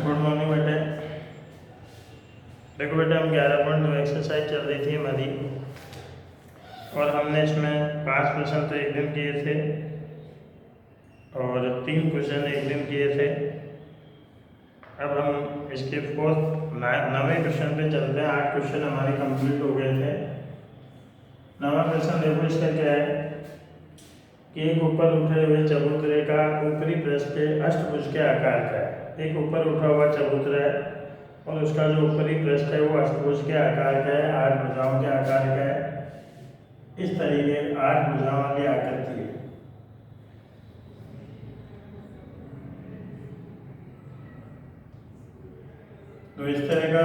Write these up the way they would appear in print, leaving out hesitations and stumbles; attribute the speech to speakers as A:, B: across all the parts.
A: Good morning बेटे। देखो बेटा, हम 11.2 एक्सरसाइज चल रही थी हमारी, और हमने इसमें 5 क्वेश्चन तो एक दिन किए थे और 3 क्वेश्चन एक दिन किए थे। अब हम इसके 9वें क्वेश्चन पे चलते हैं। 8 क्वेश्चन हमारे कंप्लीट हो गए थे। 9वां क्वेश्चन देखो, इसका क्या है कि एक ऊपर उठे हुए चबूतरे का ऊपरी पृष्ठ अष्टभुज के आकार का है। एक ऊपर उठा हुआ चबूतरा है और उसका जो ऊपरी पृष्ठ है वो अष्टभुज के आकार का है, 8 भुजाओं के आकार का है। इस तरीके 8 भुजाओं वाली आकृति है। तो इस तरह का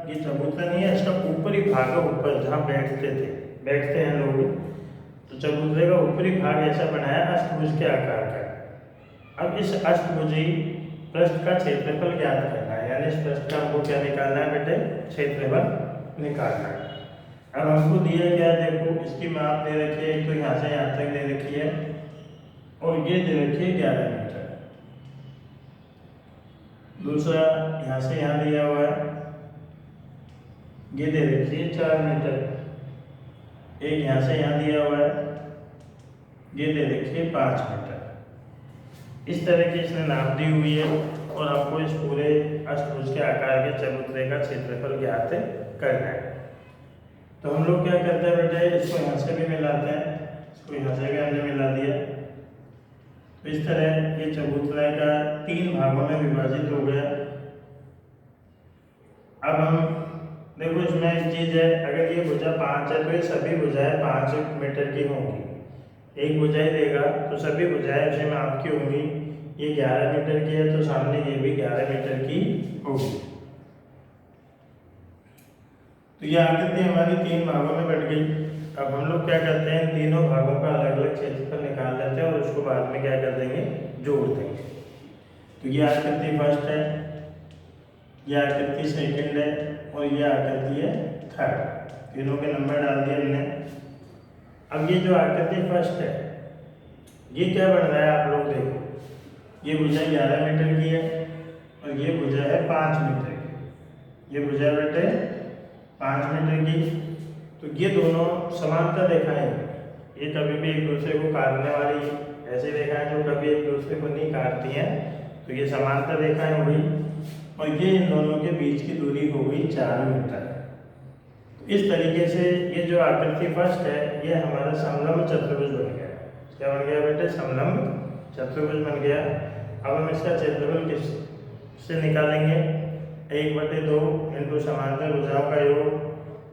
A: ये चबूतरा नहीं है, इसका ऊपरी भाग है, ऊपर जहाँ बैठते हैं लोग, तो चबूतरे का ऊपरी भाग ऐसा बनाया अष्टभुज के आकार का। अब इस अष्टभुजी पृष्ठ का क्षेत्रफल ज्ञात करना है, यानी इस पृष्ठ का हमको क्या निकालना है बेटे, क्षेत्रफल निकालना है। अब हमको दिया गया, देखो इसकी माप दे रखी है, एक तो यहाँ से यहाँ तक दे रखी है और ये दे रखी है 11 मीटर। दूसरा यहाँ से यहाँ दिया हुआ है, ये दे रखी है 4 मीटर। एक यहाँ से यहाँ दिया हुआ है, ये दे रखी है 5 मीटर। इस तरह की इसने नाप दी हुई है और हमको इस पूरे अष्टभुज के आकार के चबूतरे का क्षेत्रफल ज्ञात करना है। तो हम लोग क्या करते हैं बेटे, इसको यहाँ से भी मिलाते हैं, इसको यहाँ से भी हमने मिला दिया। तो इस तरह ये चबूतरा का 3 भागों में विभाजित हो गया। अब हम देखो, इसमें एक चीज़ है, अगर ये भुजा 5 है तो ये सभी भुजाएं 5 मीटर की होंगी। एक भुजाई देगा तो सभी भुजाएं उसी में आपकी होंगी। ये 11 मीटर की है तो सामने ये भी 11 मीटर की होगी। तो ये आकृति हमारी 3 भागों में बट गई। अब हम लोग क्या करते हैं, तीनों भागों का अलग अलग क्षेत्रफल निकाल लेते हैं और उसको बाद में क्या कर देंगे, जोड़ देंगे। तो ये आकृति फर्स्ट है, ये आकृति सेकंड है और ये आकृति है थर्ड। तीनों के नंबर डाल दिए हमने। अब ये जो आकृति फर्स्ट है, ये क्या बन रहा है, आप लोग देखो, ये भुजा 11 मीटर की है और ये भुजा है 5 मीटर की। ये भुजा बेटे 5 मीटर की। तो ये दोनों समांतर रेखाएं, ये कभी भी एक दूसरे को काटने वाली ऐसी रेखाएं जो कभी एक दूसरे को नहीं काटती हैं, तो ये समांतर रेखाएं हो गई। और ये इन दोनों के बीच की दूरी हो गई 4 मीटर। इस तरीके से ये जो आकृति फर्स्ट है, ये हमारा समलंब चतुर्भुज बन गया। क्या बन गया बेटे, समलंब चतुर्भुज बन गया। अब हम इसका क्षेत्रफल किस से निकालेंगे, 1/2 इंटू समांतर भुजाओं का योग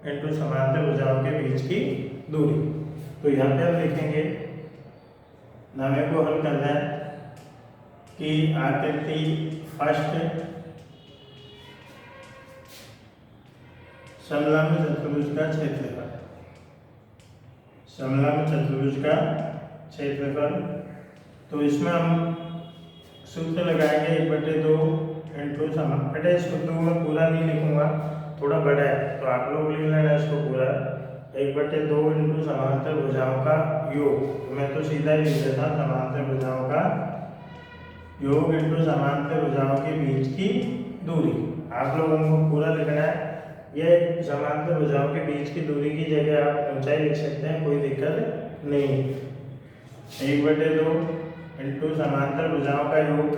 A: इंटू समांतर भुजाओं के बीच की दूरी। तो यहाँ पे हम लिखेंगे, नामे को हल करना है कि आकृति फर्स्ट समलंब चतुर्भुज का क्षेत्रफल, समलंब चतुर्भुज का क्षेत्रफल। तो इसमें हम सूत्र लगाएंगे 1/2 इंटू समांतर। बेटा इस सूत्र को मैं पूरा नहीं लिखूंगा, थोड़ा बड़ा है, तो आप लोग लिख लेना इसको पूरा। 1/2 इंटू समांतर भुजाओं का योग, तो मैं तो सीधा ही लिख देता, समांतर भुजाओं का योग इंटू समांतर भुजाओं के बीच की दूरी। आप लोगों को पूरा लिखना है। ये समांतर भुजाओं के बीच की दूरी की जगह आप ऊंचाई लिख सकते हैं, कोई दिक्कत नहीं। 1/2 इंटू समांतर भुजाओं का योग,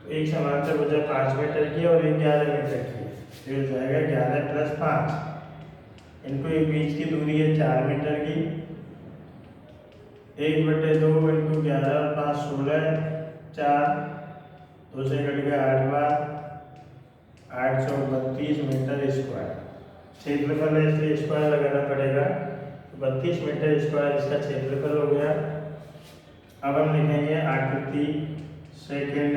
A: तो एक समांतर भुजा 5 मीटर की और एक 11 मीटर की, तो हो जाएगा 11 + 5 इंटू एक बीच की दूरी है 4 मीटर की। 1/2 इंटू 11 और 5 16, 4 2 से कट गया 8 बार, 832 मीटर स्क्वायर क्षेत्रफल है, इसलिए स्क्वायर लगाना पड़ेगा। तो 32 मीटर स्क्वायर इसका क्षेत्रफल हो गया। अब हम लिखेंगे आकृति सेकंड।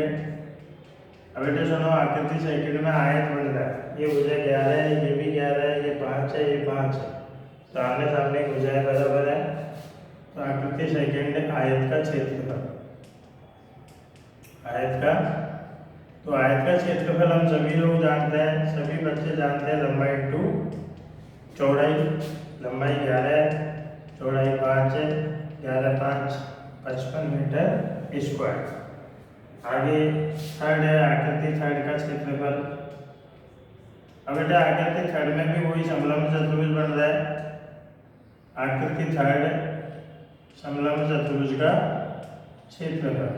A: अब बेटा सुनो, आकृति सेकंड में आयत बन रहा है, ये भुजा 11 है, ये भी 11 है, ये 5 है, ये 5 है, तो आमने सामने भुजाएं बराबर है। तो आकृति सेकंड आयत का क्षेत्रफल, आयत का, तो आयत का क्षेत्रफल हम सभी लोग जानते हैं, सभी बच्चे जानते हैं, लंबाई इंटू चौड़ाई। लंबाई 11 है, चौड़ाई 5 है, 11 × 5 = 55 मीटर स्क्वायर। आगे थर्ड है आकृति थर्ड का क्षेत्रफल। अब बेटा आकृति थर्ड में भी वही समलंब चतुर्भुज बन रहा है। आकृति थर्ड समलंब चतुर्भुज का क्षेत्रफल,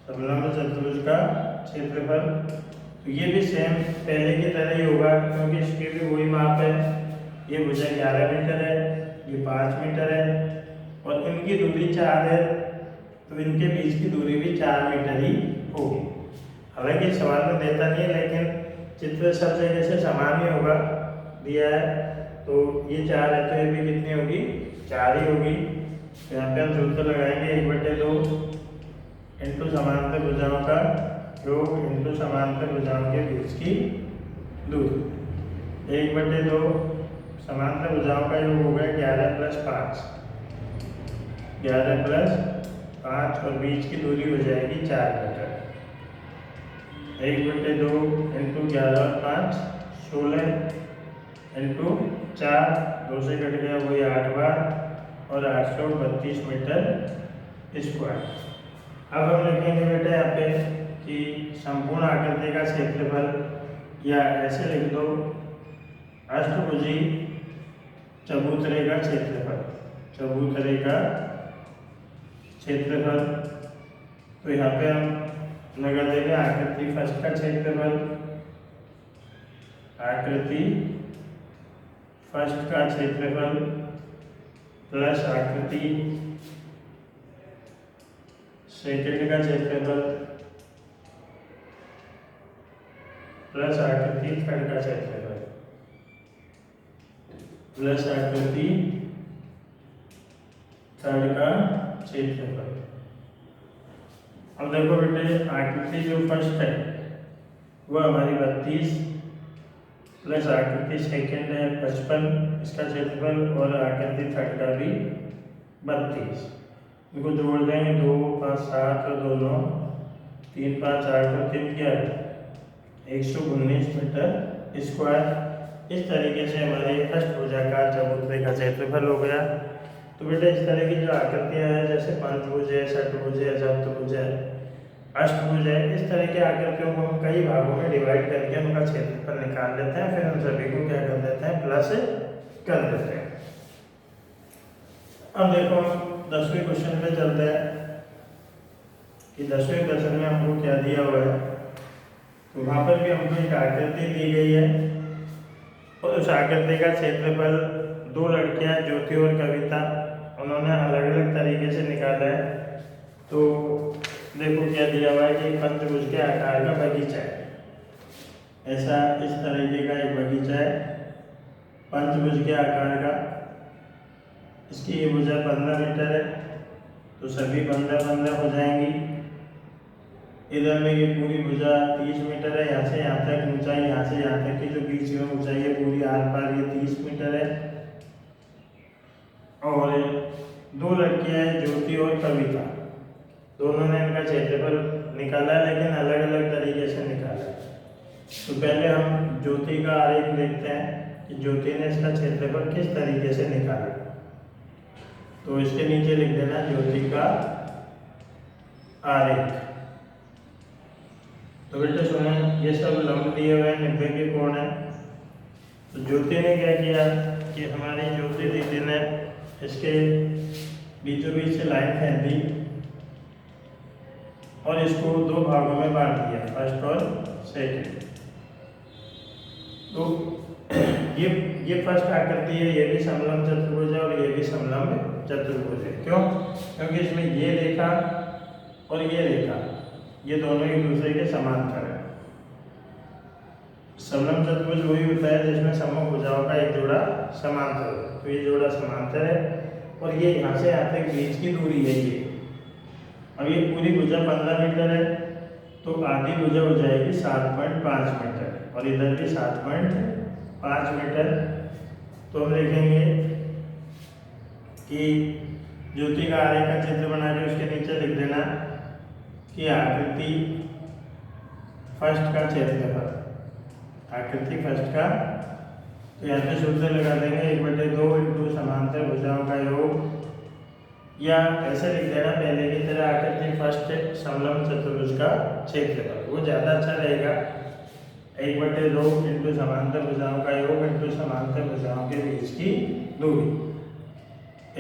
A: समलंब चतुर्भुज का क्षेत्रफल। तो ये भी सेम पहले की तरह ही होगा, क्योंकि इसके भी वही माप है। ये भुजा 11 मीटर है, ये 5 मीटर है और इनकी दूरी 4 है, तो इनके बीच की दूरी भी 4 मीटर ही होगी। हालांकि सवाल में देता नहीं है, लेकिन चित्र सब जगह से समान ही होगा दिया है। तो ये 4 है तो ये भी कितनी होगी, 4 ही होगी। तो यहाँ पे हम सूत्र लगाएंगे 1/2 इंटू समांतर भुजाओं का योग इंटू समांतर भुजाओं के बीच की दूरी। 1/2 समांतर भुजाओं का योग होगा 11 + 5, 11 + 5 और बीच की दूरी हो जाएगी 4 मीटर। 1/2 इंटू 11 और 5 16 इंटू 4, 2 से कट गया वही 8 बार और 832 मीटर स्क्वायर। अब हम लिखेंगे बेटा यहाँ पे कि संपूर्ण आकृति का क्षेत्रफल, या ऐसे लिख दो अष्टभुजी चबूतरे का क्षेत्रफल, चबूतरे का क्षेत्रफल। तो यहाँ पे हम लगा देंगे आकृति फर्स्ट का क्षेत्रफल, आकृति फर्स्ट का क्षेत्रफल प्लस आकृति सेकंड का क्षेत्रफल प्लस आकृति थर्ड का क्षेत्रफल प्लस आकृति थर्ड का क्षेत्रफल। अब देखो बेटे आकृति जो फर्स्ट है वह हमारी 32 प्लस आकृति सेकंड है 55, इसका क्षेत्रफल, और आकृति थर्ड का भी 32। इनको जोड़ देंगे 2 5 7 और 2 9 3 5 8 और 3 11 119 मीटर स्क्वायर। इस तरीके से हमारे अष्टभुजाकार चबूतरे का क्षेत्रफल हो गया। तो बेटा इस तरह की जो आकृतियाँ हैं जैसे पंचभुज है, षटभुज है, सप्तभुज है, अष्टभुज है, इस तरह की आकृतियों को हम कई भागों में डिवाइड करके उनका क्षेत्रफल निकाल लेते हैं, फिर उन सभी को क्या कर देते हैं, प्लस कर देते हैं। अब देखो 10वें क्वेश्चन पे चलते हैं कि 10वें क्वेश्चन में हमको क्या दिया हुआ है। तो वहाँ पर भी हमको एक आकृति दी गई है और उस आकृति का क्षेत्रफल 2 लड़कियाँ ज्योति और कविता उन्होंने अलग अलग तरीके से निकाला है। तो देखो क्या दिया हुआ है कि पंचभुज के आकार का बगीचा है, ऐसा इस तरीके का एक बगीचा है पंचभुज के आकार का। इसकी ये भुजा 15 मीटर है, तो सभी 15 हो जाएंगी। इधर में ये पूरी भुजा 30 मीटर है, यहाँ से यहाँ तक ऊंचाई, यहाँ से यहाँ तक की जो बीच में ऊंचाई है पूरी आर पार ये 30 मीटर है। और 2 लड़कियाँ हैं ज्योति और कविता, दोनों ने इनका क्षेत्रफल निकाला है लेकिन अलग अलग तरीके से निकाला है। तो पहले हम ज्योति का आरेख देखते हैं कि ज्योति ने इसका क्षेत्रफल किस तरीके से निकाला। तो इसके नीचे लिख देना ज्योति का आरेख। तो बेटे सुने, ये सब लंब दिए हुए 90 के कोण है। तो ज्योति ने क्या किया कि हमारी ज्योति दीदी ने इसके बीचों बीच से लाइन खींच दी और इसको 2 भागों में बांट दिया, फर्स्ट और सेकंड। तो ये फर्स्ट आकृति है, ये भी समलंब चतुर्भुज है और ये भी समलंब चतुर्भुज है। क्यों? क्योंकि इसमें ये रेखा और ये रेखा ये दोनों एक दूसरे के समांतर है। समलंब चतुर्भुज वही होता है जिसमें समूह भुजाओं का एक जोड़ा समांतर हो। तो ये जोड़ा समांतर है और ये यहाँ से यहाँ तक बीच की दूरी है ये। अब ये पूरी भुजा 15 मीटर है, तो आधी भुजा हो जाएगी 7.5 मीटर और इधर भी 7.5 मीटर। तो हम लिखेंगे कि ज्योति का आरेख का चित्र बना के उसके नीचे लिख देना कि आकृति फर्स्ट का क्षेत्रफल, आकृति फर्स्ट का। तो यहाँ पे सूत्र लगा देंगे 1/2 इंटू समांतर भुजाओं का योग, या ऐसे लिख देना पहले की तरह आकृति फर्स्ट समलंब चतुर्भुज का क्षेत्रफल, वो ज़्यादा अच्छा रहेगा। 1/2 इंटू समांतर भुजाओं का योग इंटू समांतर भुजाओं के बीच की दूरी।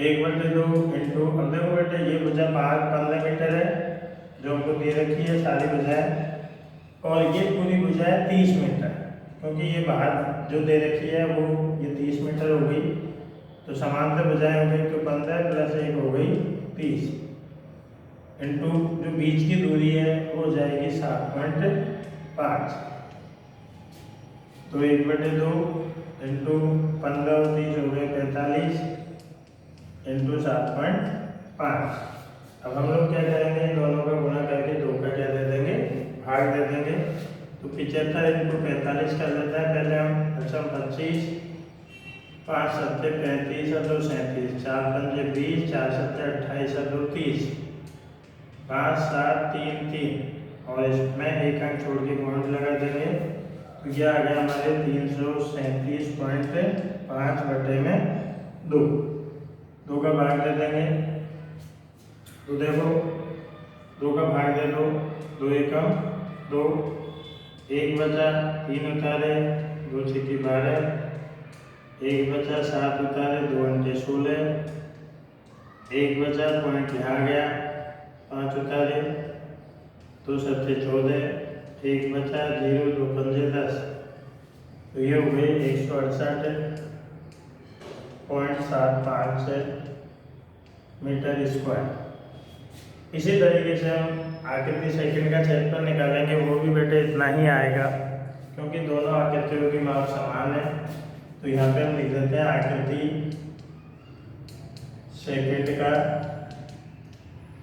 A: 1/2 इंटू, अब देखो बेटे ये भुजा 15 मीटर है जो हमको दे रखी है सारी भुजाएं, और ये पूरी भुजा है 30 मीटर, क्योंकि ये बाहर जो दे रखी है वो ये 30 मीटर हो गई। तो समांतर भुजाएं हो गई तो 15 + 1 हो गई 30, इंटू जो बीच की दूरी है वो हो जाएगी 7.5। तो 1/2 इंटू 15 और 30 हो गए 45 इंटू 7.5। अब हम लोग क्या करेंगे, दोनों का गुणा करके 2 का क्या दे देंगे, भाग दे देंगे। तो 75 इंटू 45 कर लेते हैं पहले हम। अच्छा 25, 5 7 35 और 2 37, 4 5 20, 4 7 28 और 2 30, 5 7 3 3 और इसमें एक अंक छोड़ के पॉइंट लगा देंगे। तो यह आ गया हमारे 337.5/2। 2 का भाग दे देंगे। तो देखो 2 का भाग दे दो, 2 एकम 2, 1 बचा 3 उतारे 2 छिकी 12, 1 बचा 7 उतारे 2 अंटे 16, 1 बचा पॉइंट यहाँ गया 5 उतारे 2 सत्ते 14, 1 बचा 0 2 पंजे 10। तो ये हो गए 168.75 मीटर स्क्वायर। इसी तरीके से हम आकृति सेकंड का क्षेत्रफल निकालेंगे, वो भी बेटे इतना ही आएगा, क्योंकि दोनों आकृतियों की माप समान है। तो यहाँ पे हम लिख देते हैं आकृति सेकंड का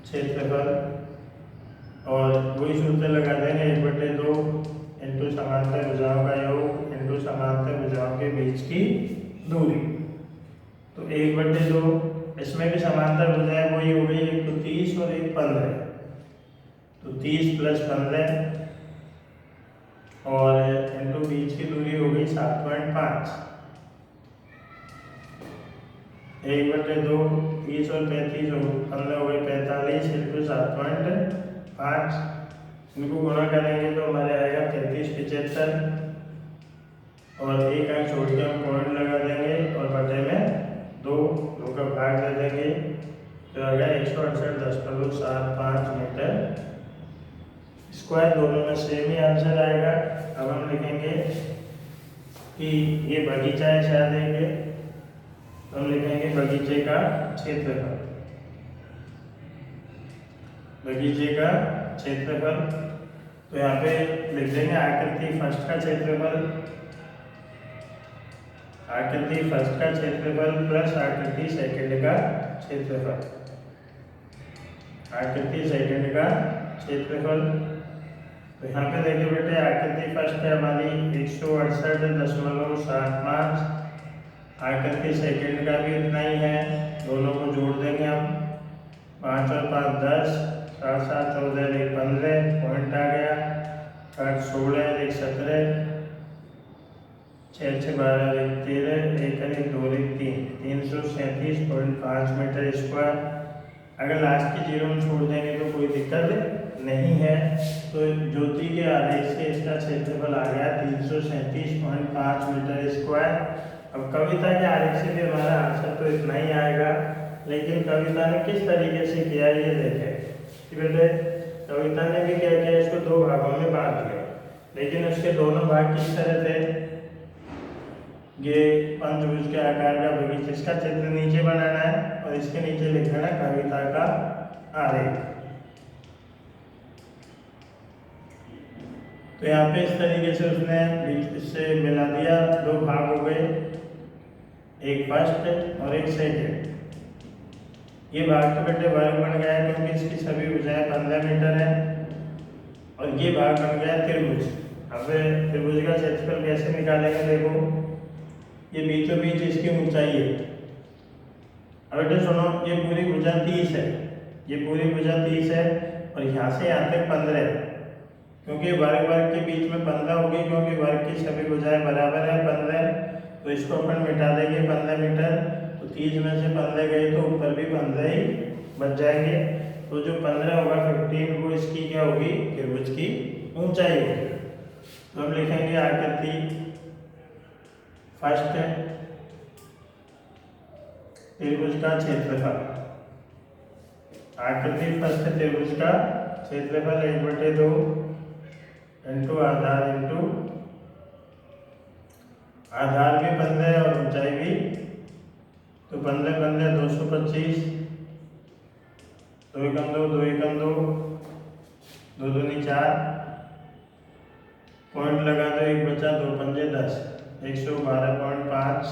A: क्षेत्रफल, और वही सूत्र लगा देंगे 1/2 इंटू समांतर भुजाओं का योग इंटू समांतर भुजाओं के बीच की दूरी। तो 1/2, इसमें भी समांतर भुजाएं वही हो गई, एक तो 30 और एक 15। तो 30 + 15 और इंटू बीच की दूरी हो गई 7.5। 1/2 30 और 35 हो 15 हो गए 45 इंटू 7.5। इनको गुणा करेंगे तो हमारे आएगा 33 75, और एक अंक छोड़ के हम पॉइंट लगा देंगे और बटे में 2 का भाग दे देंगे। तो आ गया 168.75 मीटर स्क्वायर। दोनों में सेम ही आंसर आएगा। अब हम लिखेंगे कि ये बगीचा है शायद देंगे, तो हम लिखेंगे बगीचे का क्षेत्रफल। बगीचे का क्षेत्रफल, तो यहाँ पे लिख देंगे आकृति फर्स्ट का क्षेत्रफल, आकृति फर्स्ट का क्षेत्रफल प्लस आकृति सेकंड का क्षेत्रफल। आकृति सेकंड का क्षेत्रफल, तो यहाँ पे देखिए बेटे आकृति फर्स्ट है हमारी 168.75। आकृति सेकंड का भी उतना ही है, दोनों को जोड़ देंगे हम। 5 और 5 10, 7 7 14 1 15, पॉइंट आ गया 8 16 1 17, 6 6 12 1 13, 1 1 2 1 3, 337.5 मीटर स्क्वायर। अगर लास्ट की जीरो में छोड़ देंगे तो कोई दिक्कत नहीं है। तो ज्योति के आलेख से इसका क्षेत्रफल आ गया 337.5 मीटर स्क्वायर। अब कविता के आलेख से भी हमारा आंसर तो इतना ही आएगा, लेकिन कविता ने किस तरीके से किया ये देखें कि बेटे कविता ने भी क्या किया, इसको 2 भागों में बांट दिया, लेकिन उसके दोनों भाग किस तरह थे। ये पंचभुज के आकार का बगीचा, इसका चित्र नीचे बनाना है और इसके नीचे लिखना है कविता का आलेख। तो यहाँ पे इस तरीके से उसने इससे मिला दिया, 2 भाग हो गए, एक फर्स्ट और एक सेकंड। ये भाग तो बेटे वर्ग बन गया है क्योंकि इसकी सभी भुजाएं 15 मीटर है, और ये भाग बन गया त्रिभुज। अब त्रिभुज का क्षेत्रफल कैसे निकालेंगे, देखो ये बीचों बीच इसकी ऊंचाई है। अब बेटे सुनो, ये पूरी भुजा 30 है, ये पूरी भुजा 30 है और यहाँ से यहाँ तक 15 है, क्योंकि वर्ग के बीच में 15 होगी, क्योंकि वर्ग की सभी भुजाएं बराबर है 15। तो इसको अपन मिटा देंगे 15 मीटर, तो 30 में से 15 गए तो ऊपर भी 15 ही बच जाएंगे। तो जो 15 होगा 15 वो इसकी क्या होगी, त्रिभुज की ऊंचाई होगी। तो हम लिखेंगे आकृति फर्स्ट त्रिभुज का क्षेत्रफल। आकृति फर्स्ट त्रिभुज का क्षेत्रफल 1/2 इंटू आधार इंटू आधार भी 15 और ऊंचाई भी, तो 15 15 225, 2 एकम 2, 2 एकम 2, 2 दूनी 4, पॉइंट लगा दो, एक बचा, 2 पंजे 10, 112.5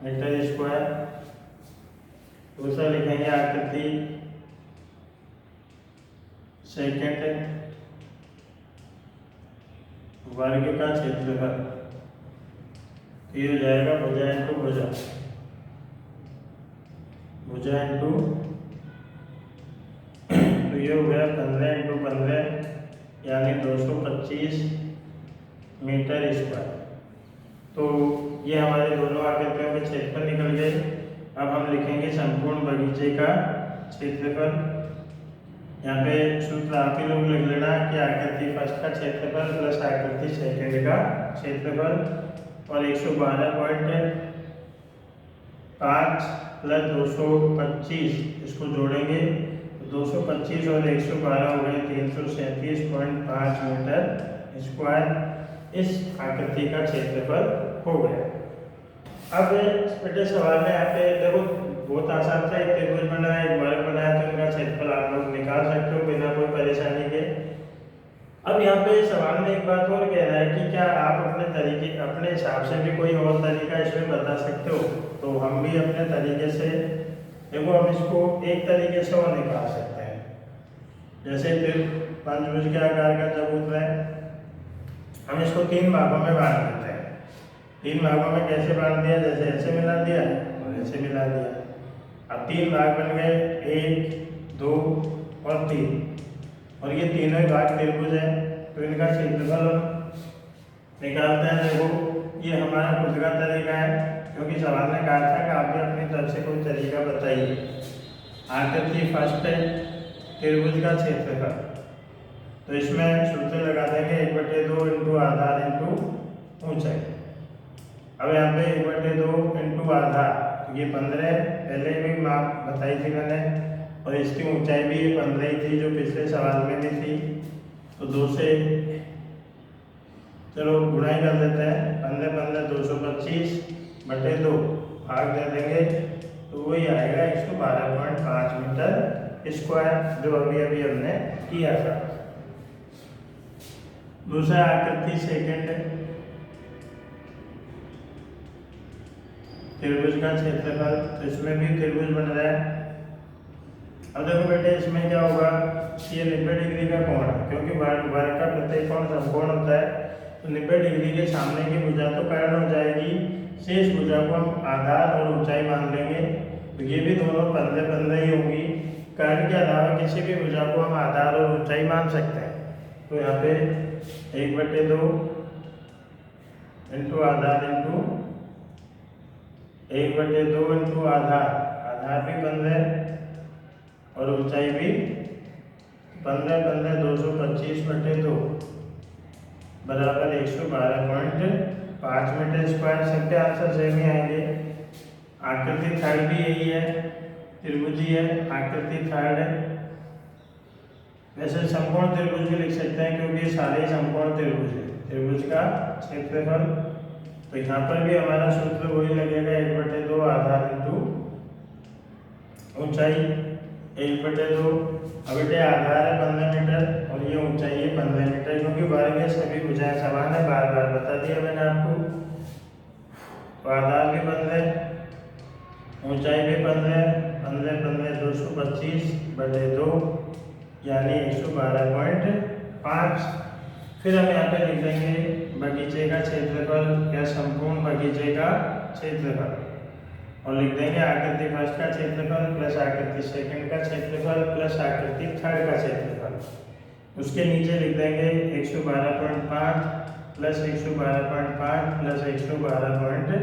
A: मीटर स्क्वायर। दूसरा लिखेंगे आकृति सेकेंड वर्ग का क्षेत्रफल। ये हो जाएगा भुजा इंटू भुजा, भुजा इंटू, तो ये हो गया 15 इंटू 15 यानी 225 मीटर स्क्वायर। तो ये हमारे दोनों आकृतियों के क्षेत्रफल निकल गए। अब हम लिखेंगे संपूर्ण बगीचे का क्षेत्रफल। यहाँ पे सूत्र आप ही लोग लिख लेना कि आकृति फर्स्ट का क्षेत्रफल प्लस आकृति सेकंड का क्षेत्रफल, और 112.5 प्लस 225 इसको जोड़ेंगे तो 225 और 112 हो गए 337.5 मीटर स्क्वायर। इस आकृति का क्षेत्रफल हो गया। अब बेटे सवाल में यहाँ पे देखो बहुत आसान था, एक त्रिभुज बना है, एक वर्ग बना है, तो इनका क्षेत्रफल आप लोग निकाल सकते हो बिना कोई परेशानी के। अब यहाँ पे सवाल में एक बात और कह रहा है कि क्या आप अपने तरीके, अपने हिसाब से भी कोई और तरीका इसमें बता सकते हो। तो हम भी अपने तरीके से देखो, हम इसको एक तरीके से और निकाल सकते हैं। जैसे फिर पंचभुज के आकार का चबूतरा है, हम इसको 3 भागों में बांट देते हैं। 3 भागों में कैसे बांट दिया, जैसे ऐसे मिला दिया और ऐसे मिला दिया। अब 3 भाग बन गए, 1 2 और 3, और ये तीनों ही भाग त्रिभुज है, तो इनका क्षेत्रफल निकालते हैं। देखो ये हमारा खुद का तरीका है, क्योंकि सवाल ने कहा था कि आप भी अपनी तरफ से कोई तरीका बताइए। आकृति फर्स्ट है त्रिभुज का क्षेत्रफल, तो इसमें सूत्र लगा देंगे 1/2 इंटू आधार इंटू ऊंचाई। अब यहाँ पे 1/2 इंटू आधार, तो ये 15 पहले भी माप बताई थी मैंने, और इसकी ऊंचाई भी ये 15 ही थी जो पिछले सवाल में भी थी। तो 2 से चलो गुणाई कर देते हैं, 15 15 225/2 भाग दे देंगे, तो वही आएगा 112.5 मीटर स्क्वायर, जो अभी अभी हमने किया था। दूसरा आकृति सेकंड त्रिभुज का क्षेत्रफल, तो इसमें भी त्रिभुज बन रहा है। अब देखो बेटे इसमें क्या होगा, ये 90 डिग्री का कोण है, क्योंकि वर्ग का प्रत्येक कोण समकोण होता है, तो 90 डिग्री के सामने की भुजा तो कर्ण हो जाएगी, शेष भुजा को हम आधार और ऊंचाई मान लेंगे। तो ये भी दोनों 15 15 ही होंगी। कर्ण के अलावा किसी भी भुजा को हम आधार और ऊंचाई मान सकते हैं। तो यहाँ पे 1/2 इंटू आधार इंटू 1/2 इंटू आधार, आधार भी 15 और ऊंचाई भी 15 15 225/2 बराबर 112.5 मीटर स्क्वायर। सबके आंसर सेम ही आएंगे। आकृति थर्ड भी यही है, त्रिभुजी है, आकृति थर्ड है। वैसे समकोण त्रिभुज भी लिख सकते हैं, क्योंकि सारे समकोण त्रिभुज है। त्रिभुज का क्षेत्रफल, तो यहाँ पर भी हमारा सूत्र वही लगेगा 1/2 आधार इंटू ऊंचाई 1/2। अब बेटे आधार है 15 मीटर और ये ऊंचाई है 15 मीटर, क्योंकि वर्ग के सभी भुजाएं समान है, बार बार बता दिया मैंने आपको। तो आधार भी 15, ऊंचाई भी 15, 15 15 225/2 यानी 112.5। फिर हम यहाँ पे लिख देंगे बगीचे का क्षेत्रफल या संपूर्ण बगीचे का क्षेत्रफल, और लिख देंगे आकृति फर्स्ट का क्षेत्रफल प्लस आकृति सेकंड का क्षेत्रफल प्लस आकृति थर्ड का क्षेत्रफल। उसके नीचे लिख देंगे 112.5 प्लस 112.5 प्लस 112.5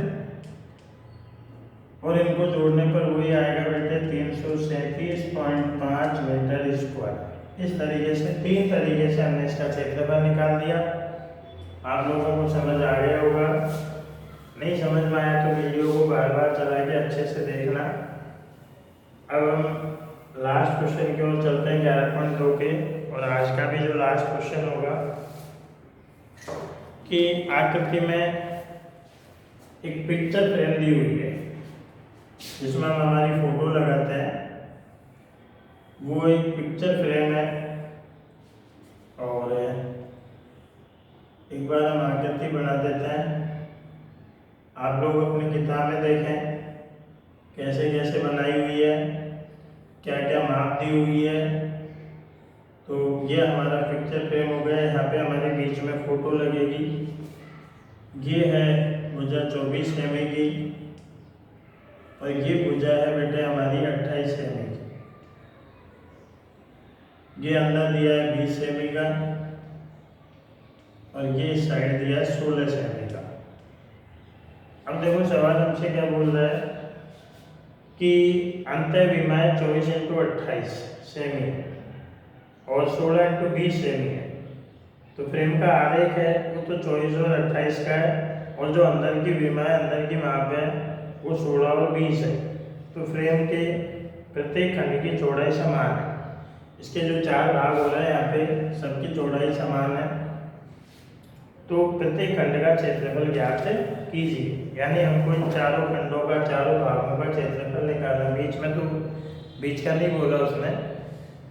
A: और इनको जोड़ने पर वही आएगा बेटे 337.5 मीटर स्क्वायर। इस तरीके से 3 तरीके से हमने इसका क्षेत्रफल निकाल दिया। आप लोगों को समझ आ गया होगा, नहीं समझ में आया तो वीडियो को बार बार चला के अच्छे से देखना। अब हम लास्ट क्वेश्चन की ओर चलते हैं 11.2 के, और आज का भी जो लास्ट क्वेश्चन होगा कि आकृति में एक पिक्चर फ्रेम दी हुई है जिसमें हम हमारी फोटो लगाते हैं। वो एक पिक्चर फ्रेम है और एक बार हम आकृति बना देते हैं। आप लोग अपनी किताब में देखें कैसे कैसे बनाई हुई है, क्या क्या माप दी हुई है। तो ये हमारा पिक्चर फ्रेम हो गया। यहाँ पे हमारे बीच में फोटो लगेगी। ये है भुजा 24 सेमी की और ये भुजा है बेटे हमारी 28 सेमी की। ये अंदर दिया है 20 सेमी का और ये साइड दिया है 16 सेमी का। अब देखो सवाल हमसे क्या बोल रहा है कि अंतः विमाएं 24x28 सेमी है और 16x20 सेमी है। तो फ्रेम का आरेख है वो तो 24 और 28 का है, और जो अंदर की विमाएं अंदर की माप है वो 16 और 20 है। तो फ्रेम के प्रत्येक खंड की चौड़ाई समान है। इसके जो 4 भाग हो रहे हैं यहाँ पे सबकी चौड़ाई समान है। तो प्रत्येक खंड का क्षेत्रफल ज्ञात कीजिए। यानी हमको इन चारों खंडों का, चारों भागों का क्षेत्रफल निकालना। बीच में तो बीच का नहीं बोला उसने,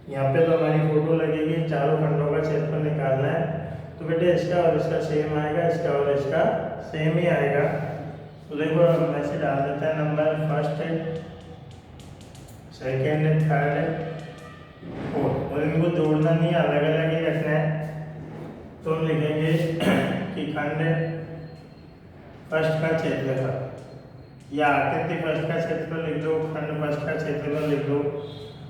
A: यहाँ पे तो हमारी फोटो लगेगी। चारों खंडों का क्षेत्रफल निकालना है। तो बेटे इसका और इसका सेम आएगा, इसका और इसका सेम ही आएगा। तो देखो हम ऐसे डाल देते हैं number first, second, third, fourth, और इनको जोड़ना नहीं, अलग अलग ही रखना है। तो हम लिखेंगे कि खंड फर्स्ट का क्षेत्रफल, या आकृति फर्स्ट का क्षेत्रफल लिख दो, खंड फर्स्ट का क्षेत्रफल लिख दो।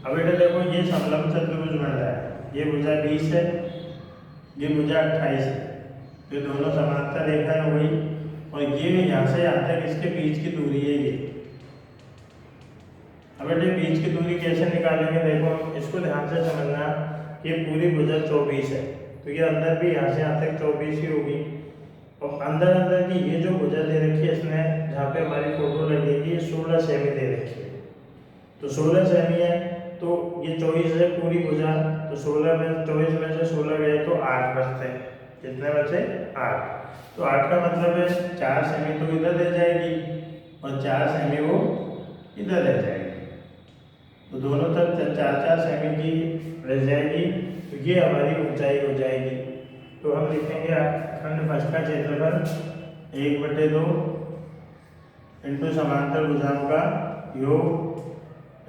A: अब बेटा देखो ये समलंब चतुर्भुज बन रहा है। ये भुजा 20 है, ये भुजा 28 है। तो दोनों समांतर रेखा हो गई, और ये यहाँ से यहाँ तक इसके बीच की दूरी है ये। अब बेटे बीच की दूरी कैसे निकालेंगे, देखो इसको ध्यान से समझना। ये पूरी भुजा 24 है, तो ये अंदर भी यहाँ से यहाँ तक 24 ही होगी। और अंदर अंदर की ये जो भुजा दे रखी है इसने, जहाँ पे हमारी फोटो लगेगी, 16 सेमी दे रखी है। तो 16 सेमी है, तो ये 24 है पूरी भुजा। तो 16 में 24 में से 16 गए तो 8 बचते हैं। कितने बचे? 8। तो 8 का मतलब है 4 सेमी तो इधर रह जाएगी और 4 सेमी वो इधर रह जाएगी। तो दोनों तरफ 4-4 सेमी की रह जाएगी। तो ये हमारी ऊंचाई हो जाएगी। तो हम लिखेंगे खंड फर्स्ट का क्षेत्रफल 1/2 इंटू समांतर भुजाओं का योग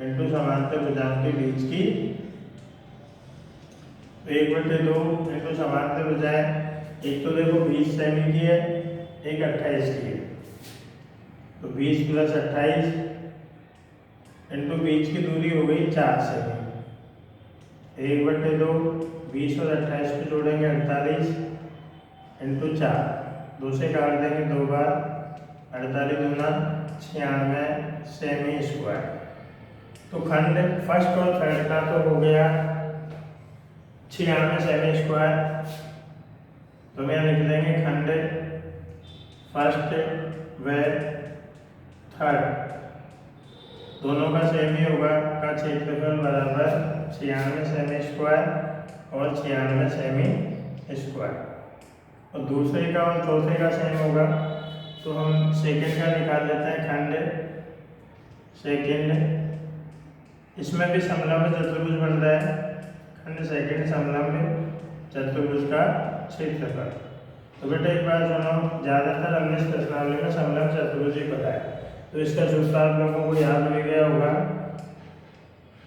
A: इंटू समांतर भुजाओं के बीच की। 1/2 इंटू समांतर भुजाएं, एक तो देखो 20 सेमी की है, एक 28 की है। तो 20 + 28 इंटू बीच की दूरी हो गई 4 सेमी। 1/2 20 और 28 को जोड़ेंगे 48 इंटू 4, 2 से काट देंगे 2 बार, 48 दूना 96 सेमी स्क्वायर। तो खंड फर्स्ट और थर्ड का तो हो गया 96 सेमी स्क्वायर। तो मैं लिख देंगे खंड फर्स्ट व थर्ड दोनों का सेम ही होगा, का क्षेत्रफल बराबर 96 सेमी स्क्वायर और 96 सेमी स्क्वायर। और दूसरे का और चौथे का सेम होगा। तो हम सेकेंड का निकाल लेते हैं खंड सेकेंड। इसमें भी समलंब चतुर्भुज बन रहा है। खंड सेकेंड समलंब चतुर्भुज का क्षेत्रफल। तो बेटा एक बात सुनो, ज़्यादातर हमने इस प्रश्नावली में समलंब चतुर्भुज ही बताया। तो इसका सूत्र आप लोगों को याद हो गया होगा,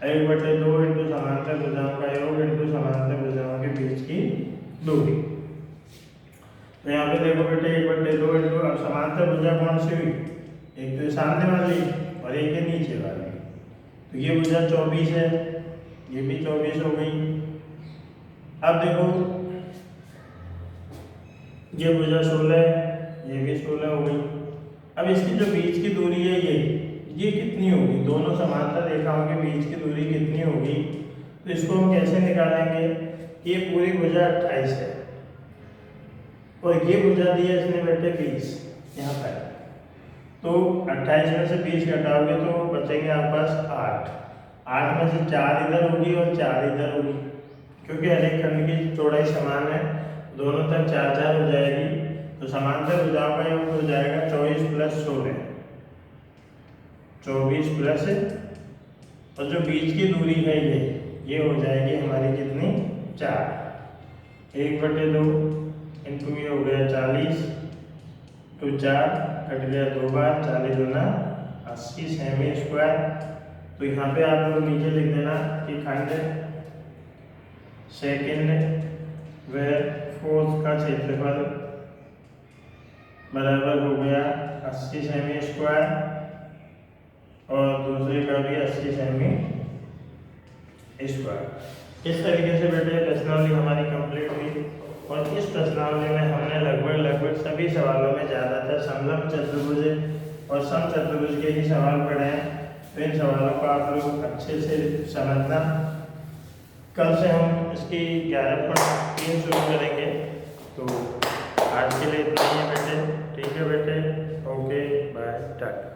A: 1/2 इंटू समांतर भुजाओं का योग इंटू समांतर भुजाओं के बीच की दूरी। तो यहाँ पे देखो बेटे 1/2 इंटू, अब समांतर भुजा कौन सी हुई? एक तो सामने वाली और एक है नीचे वाली। तो ये भुजा 24 है, ये भी 24 हो गई। अब देखो ये भुजा 16 है, ये भी 16 हो गई। अब इसकी जो बीच की दूरी है ये कितनी होगी, दोनों समांतर रेखाओं के बीच की दूरी कितनी होगी। तो इसको हम कैसे निकालेंगे, ये पूरी भुजा 28 है और ये भुजा दी है इसने बेटे 20 यहाँ पर। तो 28 में से 20 घटाओगे तो बचेंगे आपके पास 8 में से 4 इधर होगी और 4 इधर होगी, क्योंकि हर एक खंड की चौड़ाई समान है, दोनों तरफ 4 हो जाएगी। तो समांतर भुजाओं का योग हो जाएगा 24 + 16, 24 प्लस, और जो बीच की दूरी है ये हो जाएगी हमारी कितनी, 4। 1/2 इंटू ये हो गया 40 तो 4 कट गया 2 बार, 40 दूना 80 सेमी स्क्वायर। तो यहाँ पे आप लोग नीचे लिख देना कि खंड सेकंड व फोर्थ का क्षेत्रफल बराबर हो गया 80 सेमी स्क्वायर और दूसरे का भी 80 सेमी स्क्वायर। इस तरीके से बेटे प्रश्नावली हमारी कंप्लीट हुई और इस प्रश्नावली में हमने लगभग सभी सवालों में ज़्यादातर समलंब चतुर्भुज और समचतुर्भुज के ही सवाल पढ़े हैं। तो इन सवालों को आप लोग अच्छे से समझना। कल से हम इसकी 11.3 शुरू करेंगे। तो आज के लिए इतना ही है बेटे, ठीक है बेटे, ओके बाय टाटा।